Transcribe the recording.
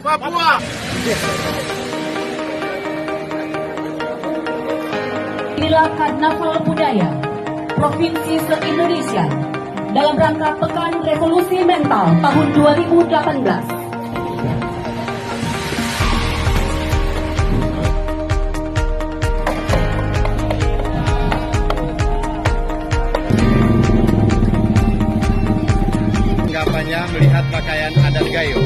Papua. Inilah Karnaval Budaya Provinsi se-Indonesia dalam rangka Pekan Revolusi Mental tahun 2018. Tanggapannya melihat pakaian adat Gayo.